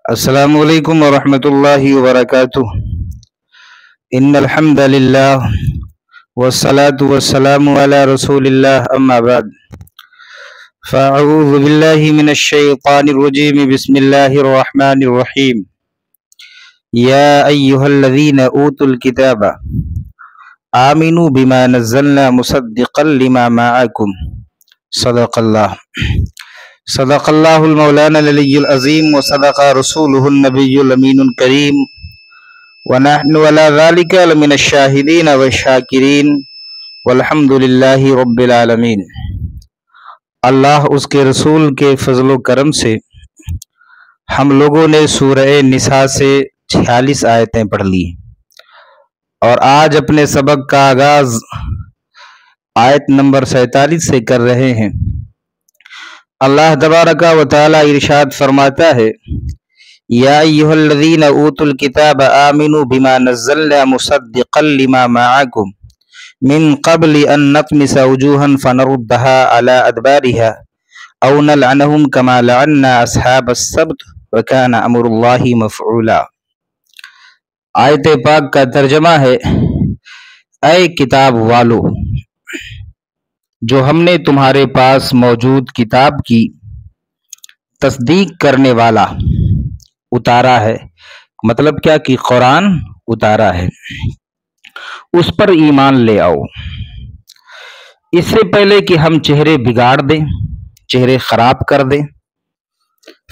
السلام علیکم ورحمۃ اللہ وبرکاتہ۔ ان الحمد للہ والصلاة والسلام علی رسول اللہ اما بعد فاعوذ باللہ من الشیطان الرجیم بسم اللہ الرحمن الرحیم۔ یا ایہا الذین اوتوا الکتاب آمنوا بما نزلنا مصدقا لما معکم۔ صدق اللہ المولانا العلی العظیم وصدق رسولہ النبی الامین الکریم ونحن علی ذلک لمن الشاہدین والشاکرین والحمد للہ رب العالمین۔ اللہ اس کے رسول کے فضل و کرم سے ہم لوگوں نے سورہ نساء سے 46 آیتیں پڑھ لی اور آج اپنے سبق کا آغاز آیت نمبر 47 سے کر رہے ہیں۔ اللہ تبارک و تعالی ارشاد فرماتا ہے، یا ایھا الذین اوتوا الکتاب آمنوا بما نزلنا مصدقا لما معکم من قبل ان نطمس وجوہا فنردها على ادبارها او نلعنهم كما لعنا اصحاب السبت وكان امر اللہ مفعولا۔ آیت پاک کا ترجمہ ہے، اے کتاب والو، جو ہم نے تمہارے پاس موجود کتاب کی تصدیق کرنے والا اتارا ہے، مطلب کیا کہ قرآن اتارا ہے، اس پر ایمان لے آؤ۔ اس سے پہلے کہ ہم چہرے بگاڑ دیں، چہرے خراب کر دیں،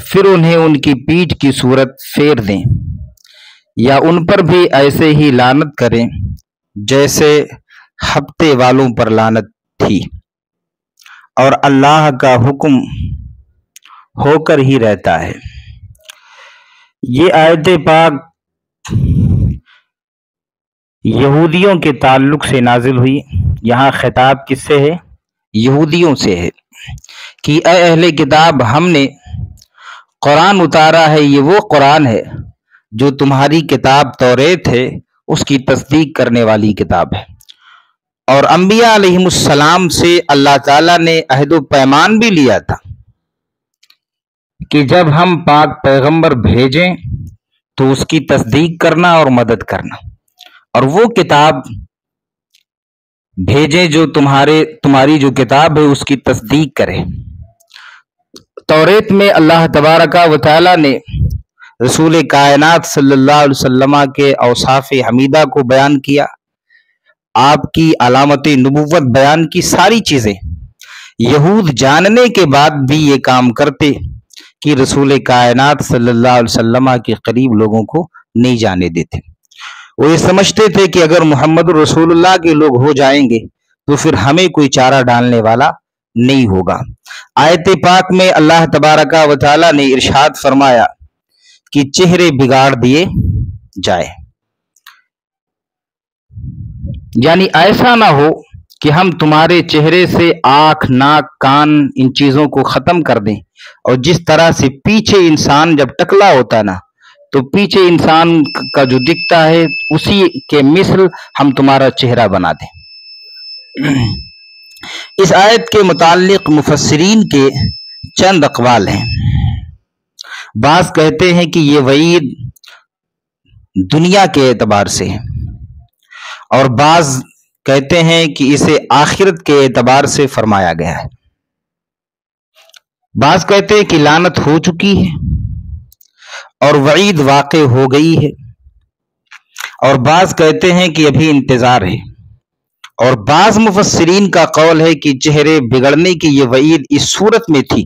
پھر انہیں ان کی پیٹھ کی صورت پھیر دیں یا ان پر بھی ایسے ہی لعنت کریں جیسے ہفتے والوں پر لعنت تھی، اور اللہ کا حکم ہو کر ہی رہتا ہے۔ یہ آیت پاک یہودیوں کے تعلق سے نازل ہوئی۔ یہاں خطاب کس سے ہے؟ یہودیوں سے ہے کہ اے اہل کتاب، ہم نے قرآن اتارا ہے، یہ وہ قرآن ہے جو تمہاری کتاب توریت ہے اس کی تصدیق کرنے والی کتاب ہے، اور انبیاء علیہم السلام سے اللہ تعالیٰ نے عہد و پیمان بھی لیا تھا کہ جب ہم پاک پیغمبر بھیجیں تو اس کی تصدیق کرنا اور مدد کرنا، اور وہ کتاب بھیجیں جو تمہاری جو کتاب ہے اس کی تصدیق کرے۔ توریت میں اللہ تبارک و تعالیٰ نے رسول کائنات صلی اللہ علیہ وسلم کے اوصاف حمیدہ کو بیان کیا، آپ کی علامت نبوت بیان کی، ساری چیزیں یہود جاننے کے بعد بھی یہ کام کرتے کہ رسول کائنات صلی اللہ علیہ وسلم کے قریب لوگوں کو نہیں جانے دیتے۔ وہ یہ سمجھتے تھے کہ اگر محمد رسول اللہ کے لوگ ہو جائیں گے تو پھر ہمیں کوئی چارہ ڈالنے والا نہیں ہوگا۔ آیت پاک میں اللہ تبارک و تعالی نے ارشاد فرمایا کہ چہرے بگاڑ دیے جائے، یعنی ایسا نہ ہو کہ ہم تمہارے چہرے سے آنکھ، ناک، کان، ان چیزوں کو ختم کر دیں، اور جس طرح سے پیچھے انسان جب ٹکلا ہوتا ہے نا تو پیچھے انسان کا جو دکھتا ہے اسی کے مثل ہم تمہارا چہرہ بنا دیں۔ اس آیت کے متعلق مفسرین کے چند اقوال ہیں۔ بعض کہتے ہیں کہ یہ وعید دنیا کے اعتبار سے ہے، اور بعض کہتے ہیں کہ اسے آخرت کے اعتبار سے فرمایا گیا ہے۔ بعض کہتے ہیں کہ لعنت ہو چکی ہے اور وعید واقع ہو گئی ہے، اور بعض کہتے ہیں کہ ابھی انتظار ہے، اور بعض مفسرین کا قول ہے کہ چہرے بگڑنے کی یہ وعید اس صورت میں تھی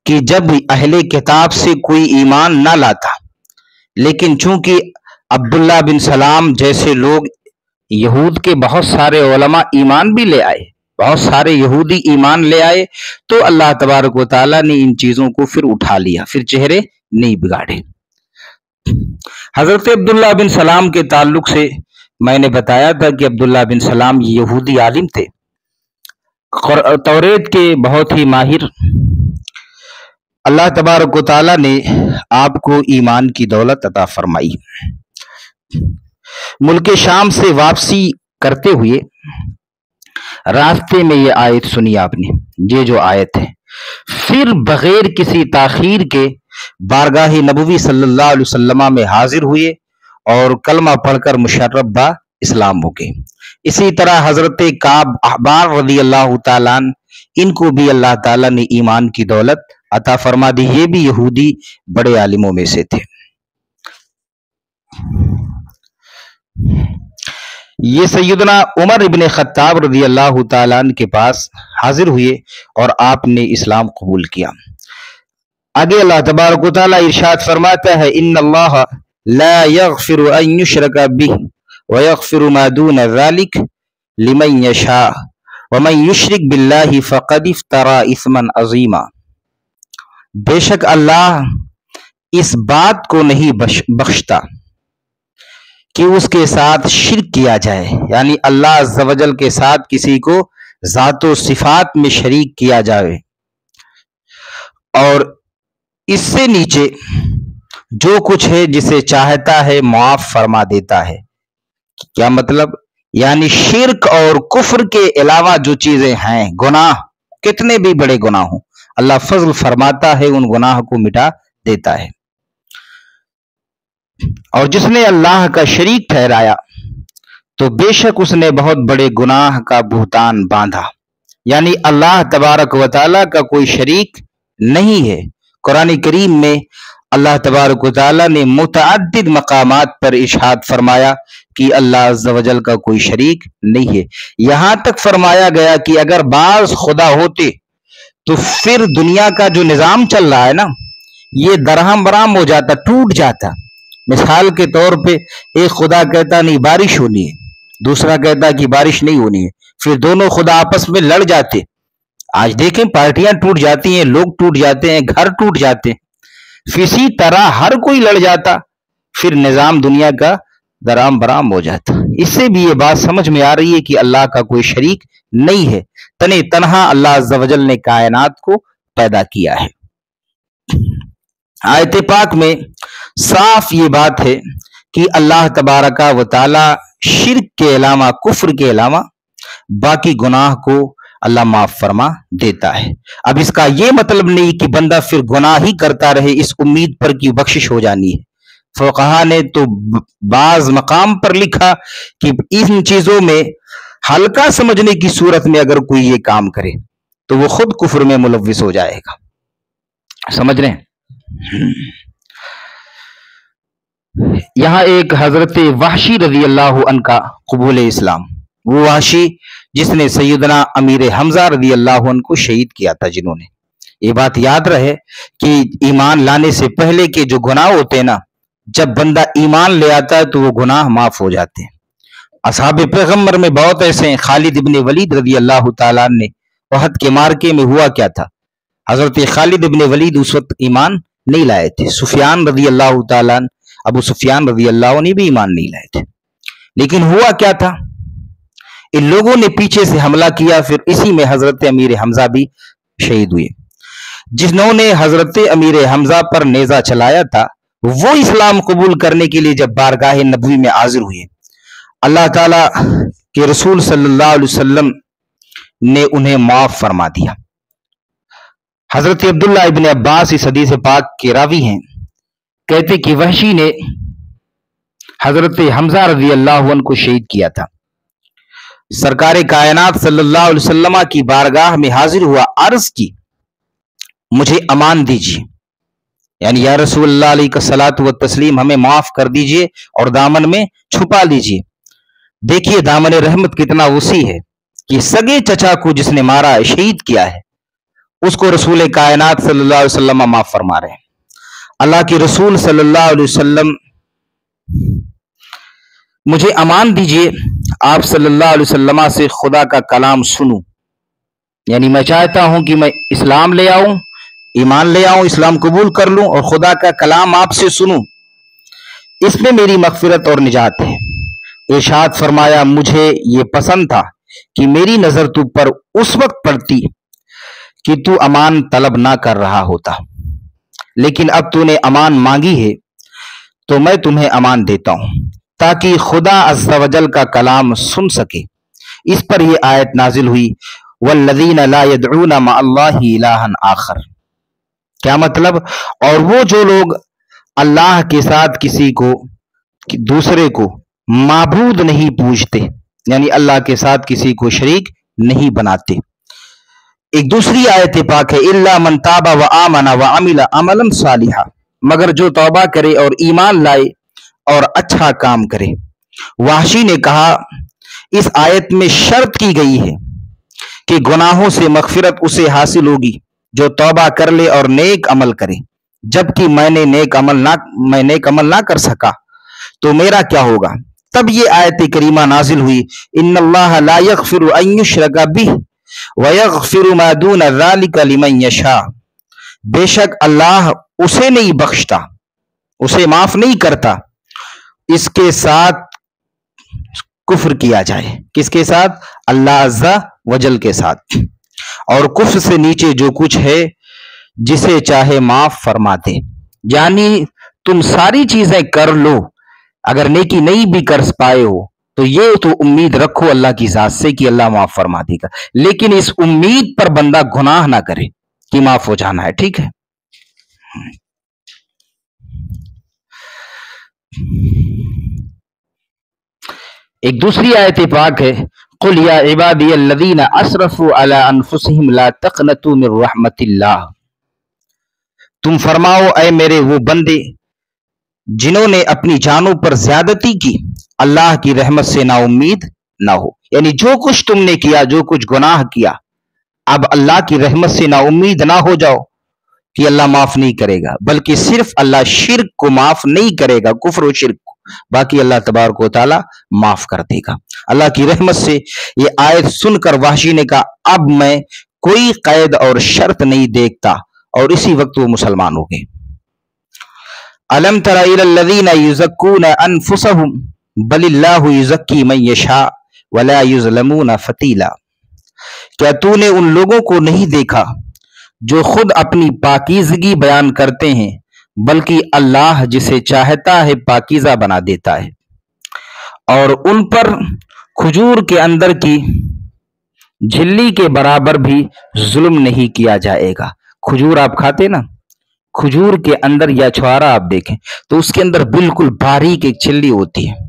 کہ جب اہل کتاب سے کوئی ایمان نہ لاتا، لیکن چونکہ عبداللہ بن سلام جیسے لوگ، یہود کے بہت سارے علماء ایمان بھی لے آئے، بہت سارے یہودی ایمان لے آئے، تو اللہ تبارک و تعالیٰ نے ان چیزوں کو پھر اٹھا لیا، پھر چہرے نہیں بگاڑے۔ حضرت عبداللہ بن سلام کے تعلق سے میں نے بتایا تھا کہ عبداللہ بن سلام یہودی عالم تھے، توریت کے بہت ہی ماہر۔ اللہ تبارک و تعالیٰ نے آپ کو ایمان کی دولت عطا فرمائی۔ ملک شام سے واپسی کرتے ہوئے راستے میں یہ آیت سنی آپ نے، یہ جو آیت ہے، پھر بغیر کسی تاخیر کے بارگاہ نبوی صلی اللہ علیہ وسلم میں حاضر ہوئے اور کلمہ پڑھ کر مشرف با اسلام ہو گئے۔ اسی طرح حضرت کعب احبار رضی اللہ تعالیٰ عنہ، ان کو بھی اللہ تعالیٰ نے ایمان کی دولت عطا فرما دی، یہ بھی یہودی بڑے عالموں میں سے تھے۔ یہ سیدنا عمر ابن خطاب رضی اللہ تعالیٰ عنہ کے پاس حاضر ہوئے اور آپ نے اسلام قبول کیا۔ آگے اللہ تبارک و تعالیٰ ارشاد فرماتا ہے ان اللہ لا یغفر ان یشرک بہ ویغفر ما دون ذلک لمن یشاء ومن یشرک باللہ فقد افتری اثما عظیما۔ بے شک اللہ اس بات کو نہیں بخشتا کہ اس کے ساتھ شرک کیا جائے، یعنی اللہ عز و جل کے ساتھ کسی کو ذات و صفات میں شریک کیا جائے، اور اس سے نیچے جو کچھ ہے جسے چاہتا ہے معاف فرما دیتا ہے۔ کیا مطلب؟ یعنی شرک اور کفر کے علاوہ جو چیزیں ہیں، گناہ کتنے بھی بڑے گناہ ہوں، اللہ فضل فرماتا ہے، ان گناہ کو مٹا دیتا ہے۔ اور جس نے اللہ کا شریک ٹھہرایا تو بے شک اس نے بہت بڑے گناہ کا بہتان باندھا، یعنی اللہ تبارک و تعالیٰ کا کوئی شریک نہیں ہے۔ قرآن کریم میں اللہ تبارک و تعالیٰ نے متعدد مقامات پر ارشاد فرمایا کہ اللہ عز و جل کا کوئی شریک نہیں ہے۔ یہاں تک فرمایا گیا کہ اگر بعض خدا ہوتے تو پھر دنیا کا جو نظام چل رہا ہے نا، یہ درہم برہم ہو جاتا، ٹوٹ جاتا۔ مثال کے طور پہ ایک خدا کہتا نہیں بارش ہونی ہے، دوسرا کہتا کہ بارش نہیں ہونی ہے، پھر دونوں خدا آپس میں لڑ جاتے۔ آج دیکھیں پارٹیاں ٹوٹ جاتی ہیں، لوگ ٹوٹ جاتے ہیں، گھر ٹوٹ جاتے ہیں، اسی طرح ہر کوئی لڑ جاتا، پھر نظام دنیا کا درہم برہم ہو جاتا۔ اس سے بھی یہ بات سمجھ میں آ رہی ہے کہ اللہ کا کوئی شریک نہیں ہے، تنے تنہا اللہ عز و جل نے کائنات کو پیدا کیا ہے۔ آیت پاک میں صاف یہ بات ہے کہ اللہ تبارک و تعالی شرک کے علاوہ، کفر کے علاوہ باقی گناہ کو اللہ معاف فرما دیتا ہے۔ اب اس کا یہ مطلب نہیں کہ بندہ پھر گناہ ہی کرتا رہے اس امید پر کہ بخشش ہو جانی ہے۔ فقہا نے تو بعض مقام پر لکھا کہ ان چیزوں میں ہلکا سمجھنے کی صورت میں اگر کوئی یہ کام کرے تو وہ خود کفر میں ملوث ہو جائے گا۔ سمجھ رہے ہیں؟ یہاں ایک حضرت وحشی رضی اللہ عنہ کا قبول اسلام، وہ وحشی جس نے سیدنا امیر حمزہ رضی اللہ عنہ کو شہید کیا تھا، جنہوں نے، یہ بات یاد رہے کہ ایمان لانے سے پہلے کے جو گناہ ہوتے ہیں نا، جب بندہ ایمان لے آتا ہے تو وہ گناہ معاف ہو جاتے ہیں۔ اصحاب پیغمبر میں بہت ایسے ہیں۔ خالد ابن ولید رضی اللہ تعالیٰ نے احد کے مارکے میں ہوا کیا تھا، حضرت خالد ابن ولید اس وقت ایمان نہیں لائے تھے۔ سفیان رضی اللہ تعالیٰ عنہ، ابو سفیان رضی اللہ عنہ بھی ایمان نہیں لائے تھے، لیکن ہوا کیا تھا، ان لوگوں نے پیچھے سے حملہ کیا، پھر اسی میں حضرت امیر حمزہ بھی شہید ہوئے۔ جنہوں نے حضرت امیر حمزہ پر نیزہ چلایا تھا وہ اسلام قبول کرنے کے لیے جب بارگاہ نبوی میں حاضر ہوئے، اللہ تعالیٰ کے رسول صلی اللہ علیہ وسلم نے انہیں معاف فرما دیا۔ حضرت عبداللہ ابن عباس اس حدیث پاک کے راوی ہیں، کہتے کہ وحشی نے حضرت حمزہ رضی اللہ عنہ کو شہید کیا تھا۔ سرکار کائنات صلی اللہ علیہ وسلم کی بارگاہ میں حاضر ہوا، عرض کی مجھے امان دیجیے، یعنی یا رسول اللہ علیہ الصلوۃ والتسلیم ہمیں معاف کر دیجیے اور دامن میں چھپا لیجیے۔ دیکھیے دامن رحمت کتنا وسیع ہے کہ سگے چچا کو جس نے مارا ہے، شہید کیا ہے، اس کو رسول کائنات صلی اللہ علیہ وسلم معاف فرما رہے ہیں۔ اللہ کے رسول صلی اللہ علیہ وسلم مجھے امان دیجیے، آپ صلی اللہ علیہ وسلم سے خدا کا کلام سنوں، یعنی میں چاہتا ہوں کہ میں اسلام لے آؤں، ایمان لے آؤں، اسلام قبول کر لوں اور خدا کا کلام آپ سے سنوں، اس میں میری مغفرت اور نجات ہے۔ ارشاد فرمایا مجھے یہ پسند تھا کہ میری نظر تو پر اس وقت پڑتی کہ تو امان طلب نہ کر رہا ہوتا، لیکن اب تو نے امان مانگی ہے تو میں تمہیں امان دیتا ہوں تاکہ خدا عز و جل کا کلام سن سکے۔ اس پر یہ آیت نازل ہوئی والذین لا يدعون مع اللہ الہا آخر، کیا مطلب؟ اور وہ جو لوگ اللہ کے ساتھ کسی کو دوسرے کو معبود نہیں پوجتے، یعنی اللہ کے ساتھ کسی کو شریک نہیں بناتے۔ ایک دوسری آیت پاک ہے الا من تاب وآمن وعمل عملا صالحا، مگر جو توبہ کرے اور ایمان لائے اور اچھا کام کرے۔ وحشی نے کہا اس آیت میں شرط کی گئی ہے کہ گناہوں سے مغفرت اسے حاصل ہوگی جو توبہ کر لے اور نیک عمل کرے، جبکہ میں نیک عمل نہ کر سکا تو میرا کیا ہوگا؟ تب یہ آیت کریمہ نازل ہوئی ان اللہ لا یغفر ان یشرک بہ ویغفر ما دون ذلک لمن یشاء، بے شک اللہ اسے نہیں بخشتا، اسے معاف نہیں کرتا اس کے ساتھ کفر کیا جائے۔ کس کے ساتھ؟ اللہ عز و جل کے ساتھ، اور کفر سے نیچے جو کچھ ہے جسے چاہے معاف فرما دے۔ یعنی تم ساری چیزیں کر لو، اگر نیکی نہیں بھی کر پائے ہو تو یہ تو امید رکھو اللہ کی ذات سے کہ اللہ معاف فرما دے گا، لیکن اس امید پر بندہ گناہ نہ کرے کہ معاف ہو جانا ہے، ٹھیک ہے؟ ایک دوسری آیت پاک ہے قل یا عبادی الذین اسرفوا علی انفسہم لا تقنطوا من رحمت اللہ، تم فرماؤ اے میرے وہ بندے جنہوں نے اپنی جانوں پر زیادتی کی، اللہ کی رحمت سے نا امید نہ ہو۔ یعنی جو کچھ تم نے کیا، جو کچھ گناہ کیا، اب اللہ کی رحمت سے نا امید نہ ہو جاؤ کہ اللہ معاف نہیں کرے گا، بلکہ صرف اللہ شرک کو معاف نہیں کرے گا، کفر و شرک کو، باقی اللہ تبارک و تعالی معاف کر دے گا اللہ کی رحمت سے۔ یہ آیت سن کر وحشی نے کہا اب میں کوئی قید اور شرط نہیں دیکھتا، اور اسی وقت وہ مسلمان ہو گئے۔ الم تر الی الذین یزکون انفسهم بل اللہ یزکی من یشاء ولا یظلمون فتیلا، کیا تو نے ان لوگوں کو نہیں دیکھا جو خود اپنی پاکیزگی بیان کرتے ہیں، بلکہ اللہ جسے چاہتا ہے پاکیزہ بنا دیتا ہے، اور ان پر کھجور کے اندر کی جھلی کے برابر بھی ظلم نہیں کیا جائے گا۔ کھجور آپ کھاتے نا، کھجور کے اندر یا چھوارا آپ دیکھیں تو اس کے اندر بالکل باریک ایک چھلی ہوتی ہے،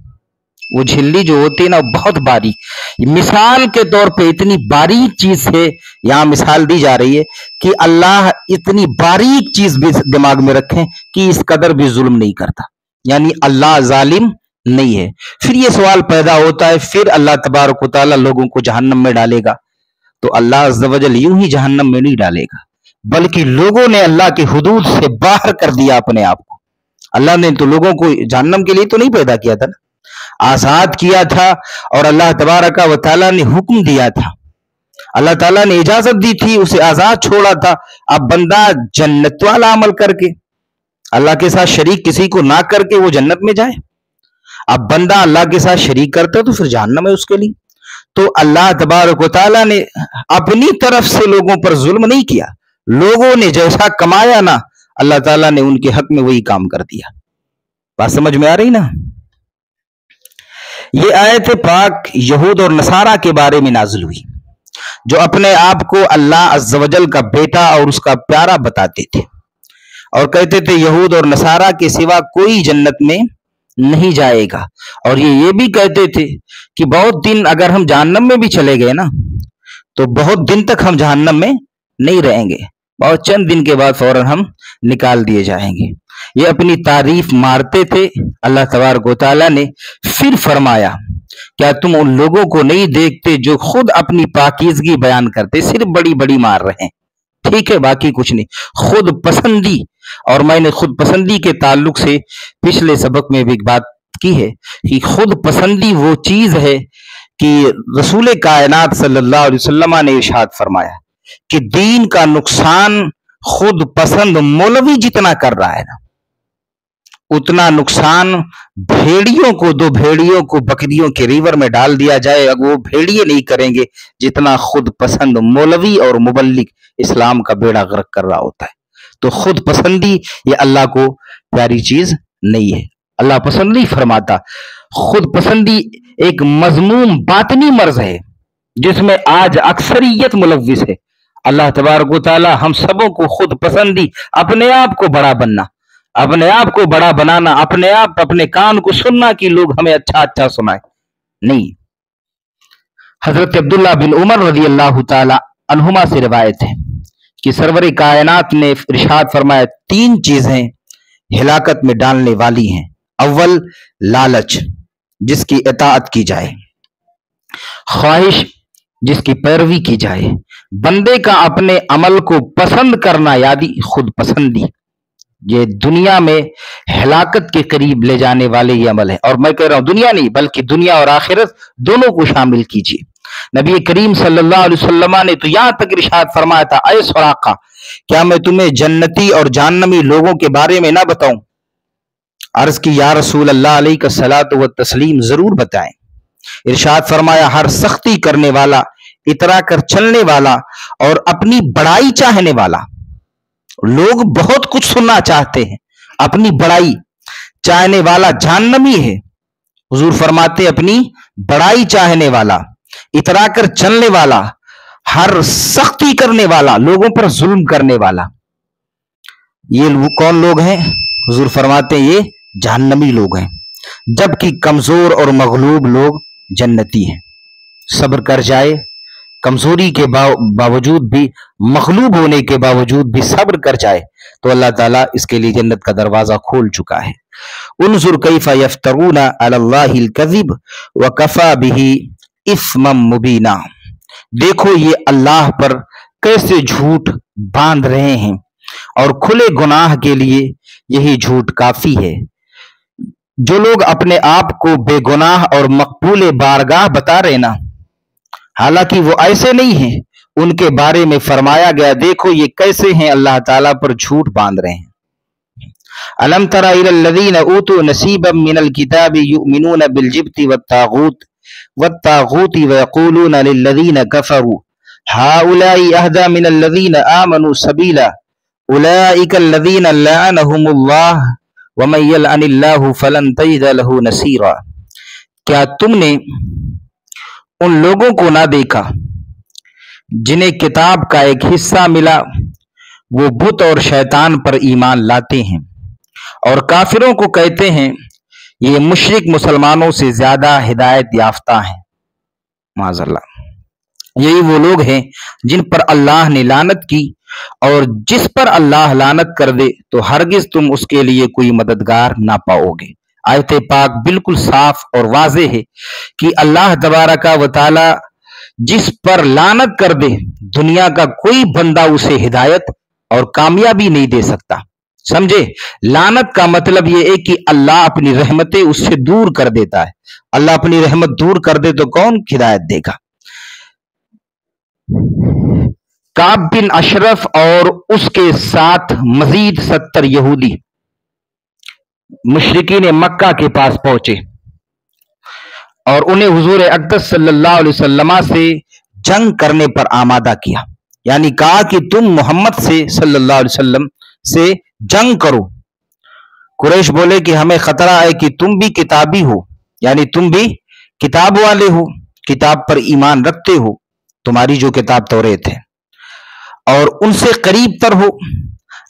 وہ جھلی جو ہوتی ہے نا بہت باریک، مثال کے طور پہ اتنی باریک چیز ہے یہاں مثال دی جا رہی ہے کہ اللہ اتنی باریک چیز بھی دماغ میں رکھیں کہ اس قدر بھی ظلم نہیں کرتا، یعنی اللہ ظالم نہیں ہے۔ پھر یہ سوال پیدا ہوتا ہے پھر اللہ تبارک و تعالیٰ لوگوں کو جہنم میں ڈالے گا تو اللہ عز و جل یوں ہی جہنم میں نہیں ڈالے گا، بلکہ لوگوں نے اللہ کی حدود سے باہر کر دیا اپنے آپ کو۔ اللہ نے تو لوگوں کو جہنم کے لیے تو نہیں پیدا کیا تھا نا، آزاد کیا تھا، اور اللہ تبارک و تعالیٰ نے حکم دیا تھا، اللہ تعالیٰ نے اجازت دی تھی، اسے آزاد چھوڑا تھا۔ اب بندہ جنت والا عمل کر کے اللہ کے ساتھ شریک کسی کو نہ کر کے وہ جنت میں جائے، اب بندہ اللہ کے ساتھ شریک کرتا تو پھر جہنم ہے اس کے لیے۔ تو اللہ تبارک و تعالیٰ نے اپنی طرف سے لوگوں پر ظلم نہیں کیا، لوگوں نے جیسا کمایا نا اللہ تعالیٰ نے ان کے حق میں وہی کام کر دیا۔ بات سمجھ میں آ رہی نا؟ یہ آیت پاک یہود اور نصارہ کے بارے میں نازل ہوئی جو اپنے آپ کو اللہ عز و جل کا بیٹا اور اس کا پیارا بتاتے تھے، اور کہتے تھے یہود اور نصارہ کے سوا کوئی جنت میں نہیں جائے گا، اور یہ بھی کہتے تھے کہ بہت دن اگر ہم جہنم میں بھی چلے گئے نا تو بہت دن تک ہم جہنم میں نہیں رہیں گے، بہت چند دن کے بعد فوراً ہم نکال دیے جائیں گے۔ یہ اپنی تعریف مارتے تھے۔ اللہ تبارک و تعالیٰ نے پھر فرمایا کیا تم ان لوگوں کو نہیں دیکھتے جو خود اپنی پاکیزگی بیان کرتے، صرف بڑی بڑی مار رہے ہیں، ٹھیک ہے، باقی کچھ نہیں، خود پسندی۔ اور میں نے خود پسندی کے تعلق سے پچھلے سبق میں بھی ایک بات کی ہے کہ خود پسندی وہ چیز ہے کہ رسول کائنات صلی اللہ علیہ وسلم نے ارشاد فرمایا کہ دین کا نقصان خود پسند مولوی جتنا کر رہا ہے نا، اتنا نقصان بھیڑیوں کو، دو بھیڑیوں کو بکریوں کے ریور میں ڈال دیا جائے اگر وہ بھیڑیے نہیں کریں گے جتنا خود پسند مولوی اور مبلغ اسلام کا بیڑا غرق کر رہا ہوتا ہے۔ تو خود پسندی یہ اللہ کو پیاری چیز نہیں ہے، اللہ پسند نہیں فرماتا۔ خود پسندی ایک مذموم باطنی مرض ہے جس میں آج اکثریت ملوث ہے، اللہ تبارک و تعالی ہم سبوں کو خود پسندی، اپنے آپ کو بڑا بننا، اپنے آپ کو بڑا بنانا، اپنے آپ اپنے کان کو سننا کہ لوگ ہمیں اچھا اچھا سنائے نہیں۔ حضرت عبداللہ بن عمر رضی اللہ تعالی عنہما سے روایت ہے کہ سرور کائنات نے ارشاد فرمایا، تین چیزیں ہلاکت میں ڈالنے والی ہیں۔ اول، لالچ جس کی اطاعت کی جائے، خواہش جس کی پیروی کی جائے، بندے کا اپنے عمل کو پسند کرنا یعنی خود پسندی، یہ دنیا میں ہلاکت کے قریب لے جانے والے یہ عمل ہے۔ اور میں کہہ رہا ہوں دنیا نہیں بلکہ دنیا اور آخرت دونوں کو شامل کیجیے۔ نبی کریم صلی اللہ علیہ وسلم نے تو یہاں تک ارشاد فرمایا تھا، اے سراقہ کیا میں تمہیں جنتی اور جہنمی لوگوں کے بارے میں نہ بتاؤں؟ عرض کی یا رسول اللہ علیہ کا صلاۃ و تسلیم، ضرور بتائیں۔ ارشاد فرمایا، ہر سختی کرنے والا، اترا کر چلنے والا اور اپنی بڑائی چاہنے والا۔ لوگ بہت کچھ سننا چاہتے ہیں، اپنی بڑائی چاہنے والا جہنمی ہے۔ حضور فرماتے اپنی بڑائی چاہنے والا، اترا کر چلنے والا، ہر سختی کرنے والا، لوگوں پر ظلم کرنے والا، یہ کون لوگ ہیں؟ حضور فرماتے ہیں یہ جہنمی لوگ ہیں، جبکہ کمزور اور مغلوب لوگ جنتی ہیں۔ صبر کر جائے، کمزوری کے باوجود بھی، مغلوب ہونے کے باوجود بھی صبر کر جائے تو اللہ تعالیٰ اس کے لیے جنت کا دروازہ کھول چکا ہے۔ انظر کیف یفترون علی اللہ الکذب وکفی بہ اثما مبینا، دیکھو یہ اللہ پر کیسے جھوٹ باندھ رہے ہیں اور کھلے گناہ کے لیے یہی جھوٹ کافی ہے۔ جو لوگ اپنے آپ کو بے گناہ اور مقبول بارگاہ بتا رہے نا، حالانکہ وہ ایسے نہیں ہیں، ان کے بارے میں فرمایا گیا دیکھو یہ کیسے ہیں اللہ تعالیٰ پر جھوٹ باندھ رہے ہیں۔ الم تر الی الذین اوتوا نصیبا من الکتاب یؤمنون بالجبت والطاغوت ویقولون للذین کفروا هؤلاء اهدی من الذین آمنوا سبیلا اولئک الذین لعنهم اللہ ومن یلعن اللہ فلن تجد له نصیرا۔ کیا تم نے ان لوگوں کو نہ دیکھا جنہیں کتاب کا ایک حصہ ملا، وہ بت اور شیطان پر ایمان لاتے ہیں اور کافروں کو کہتے ہیں یہ مشرک مسلمانوں سے زیادہ ہدایت یافتہ ہیں۔ معاذ اللہ، یہی وہ لوگ ہیں جن پر اللہ نے لعنت کی، اور جس پر اللہ لعنت کر دے تو ہرگز تم اس کے لیے کوئی مددگار نہ پاؤ گے۔ آیت پاک بالکل صاف اور واضح ہے کہ اللہ تبارک و تعالی جس پر لعنت کر دے دنیا کا کوئی بندہ اسے ہدایت اور کامیابی نہیں دے سکتا۔ سمجھے؟ لعنت کا مطلب یہ ہے کہ اللہ اپنی رحمتیں اس سے دور کر دیتا ہے۔ اللہ اپنی رحمت دور کر دے تو کون ہدایت دے گا؟ کعب بن اشرف اور اس کے ساتھ مزید 70 یہودی مشرکین مکہ کے پاس پہنچے اور انہیں حضور اقدس صلی اللہ علیہ وسلم سے جنگ کرنے پر آمادہ کیا، یعنی کہا کہ تم محمد سے صلی اللہ علیہ وسلم سے جنگ کرو۔ قریش بولے کہ ہمیں خطرہ ہے کہ تم بھی کتابی ہو، یعنی تم بھی کتاب والے ہو، کتاب پر ایمان رکھتے ہو، تمہاری جو کتاب توریت ہے، اور ان سے قریب تر ہو،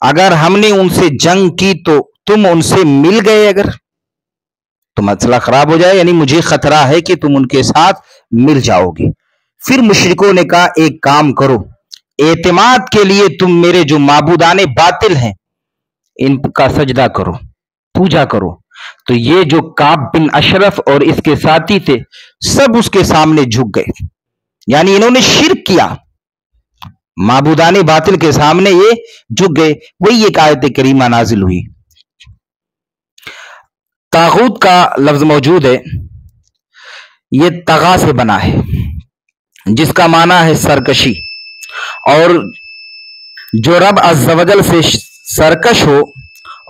اگر ہم نے ان سے جنگ کی تو تم ان سے مل گئے اگر تو مسئلہ خراب ہو جائے، یعنی مجھے خطرہ ہے کہ تم ان کے ساتھ مل جاؤ گے۔ پھر مشرکوں نے کہا ایک کام کرو، اعتماد کے لیے تم میرے جو معبودان باطل ہیں ان کا سجدہ کرو، پوجا کرو۔ تو یہ جو کعب بن اشرف اور اس کے ساتھی تھے سب اس کے سامنے جھک گئے، یعنی انہوں نے شرک کیا، معبودان باطل کے سامنے یہ جھک گئے۔ وہی ایک آیت کریمہ نازل ہوئی۔ طاغوت کا لفظ موجود ہے، یہ طغا سے بنا ہے جس کا معنی ہے سرکشی، اور جو رب عز و جل سے سرکش ہو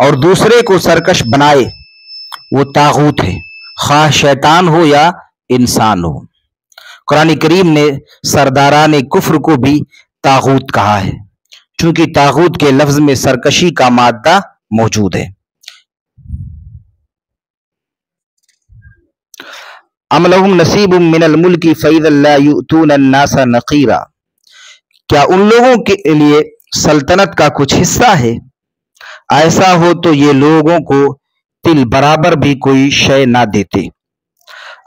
اور دوسرے کو سرکش بنائے وہ طاغوت ہے، خواہ شیطان ہو یا انسان ہو۔ قرآن کریم نے سرداران کفر کو بھی طاغوت کہا ہے، چونکہ طاغوت کے لفظ میں سرکشی کا مادہ موجود ہے۔ ام لہم نصیب من الملک فاذا لا یؤتون الناس نقیرا، کیا ان لوگوں کے لیے سلطنت کا کچھ حصہ ہے؟ ایسا ہو تو یہ لوگوں کو تل برابر بھی کوئی شے نہ دیتے۔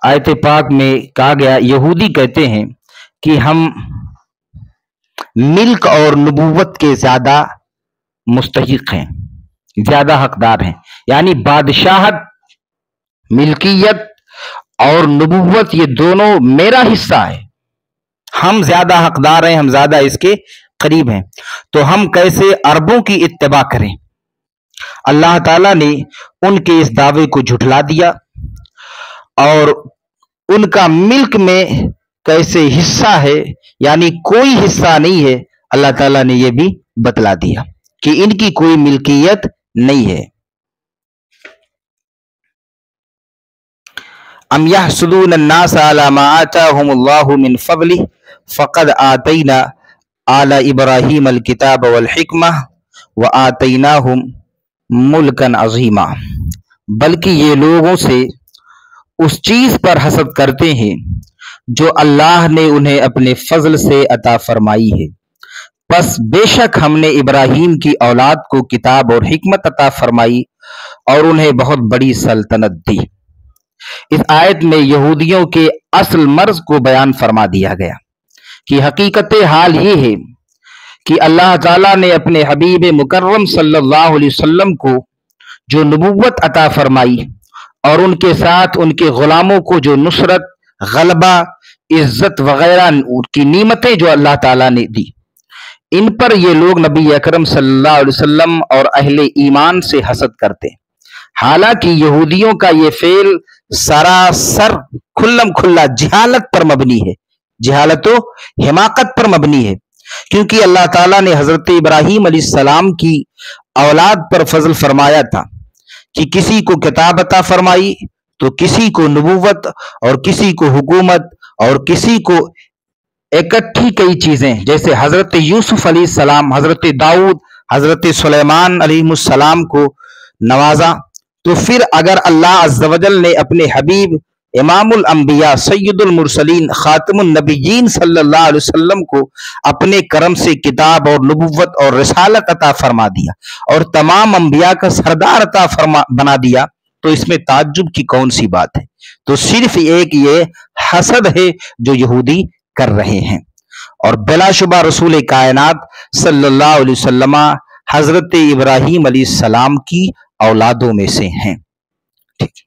آیت پاک میں کہا گیا یہودی کہتے ہیں کہ ہم ملک اور نبوت کے زیادہ مستحق ہیں، زیادہ حقدار ہیں، یعنی بادشاہت، ملکیت اور نبوت یہ دونوں میرا حصہ ہے، ہم زیادہ حقدار ہیں، ہم زیادہ اس کے قریب ہیں، تو ہم کیسے عربوں کی اتباع کریں؟ اللہ تعالیٰ نے ان کے اس دعوے کو جھٹلا دیا اور ان کا ملک میں کیسے حصہ ہے، یعنی کوئی حصہ نہیں ہے، اللہ تعالیٰ نے یہ بھی بتلا دیا کہ ان کی کوئی ملکیت نہیں ہے۔ ام یحسدون الناس علی ما آتاہم اللہ من فضلہ فقد آتینا آل ابراہیم الکتاب والحکمہ وآتیناہم ملکا عظیما، بلکہ یہ لوگوں سے اس چیز پر حسد کرتے ہیں جو اللہ نے انہیں اپنے فضل سے عطا فرمائی ہے، پس بے شک ہم نے ابراہیم کی اولاد کو کتاب اور حکمت عطا فرمائی اور انہیں بہت بڑی سلطنت دی۔ اس آیت میں یہودیوں کے اصل مرض کو بیان فرما دیا گیا کہ حقیقت حال یہ ہے کہ اللہ تعالیٰ نے اپنے حبیب مکرم صلی اللہ علیہ وسلم کو جو نبوت عطا فرمائی اور ان کے ساتھ ان کے غلاموں کو جو نصرت، غلبہ، عزت وغیرہ کی نعمتیں جو اللہ تعالیٰ نے دی، ان پر یہ لوگ نبی اکرم صلی اللہ علیہ وسلم اور اہل ایمان سے حسد کرتے، حالانکہ یہودیوں کا یہ فعل سراسر کھلم کھلا جہالت پر مبنی ہے، جہالت و حماقت پر مبنی ہے، کیونکہ اللہ تعالیٰ نے حضرت ابراہیم علیہ السلام کی اولاد پر فضل فرمایا تھا کہ کسی کو کتاب عطا فرمائی تو کسی کو نبوت اور کسی کو حکومت اور کسی کو اکٹھی کئی چیزیں، جیسے حضرت یوسف علیہ السلام، حضرت داؤد، حضرت سلیمان علیہ السلام کو نوازا، تو پھر اگر اللہ عز و جل نے اپنے حبیب امام الانبیاء سید المرسلین خاتم النبیین صلی اللہ علیہ وسلم کو اپنے کرم سے کتاب اور نبوت اور رسالت عطا فرما دیا اور تمام انبیاء کا سردار عطا بنا دیا، تو اس میں تعجب کی کون سی بات ہے؟ تو صرف ایک یہ حسد ہے جو یہودی کر رہے ہیں، اور بلا شبہ رسول کائنات صلی اللہ علیہ وسلم حضرت ابراہیم علیہ السلام کی اولادوں میں سے ہیں۔ ٹھیک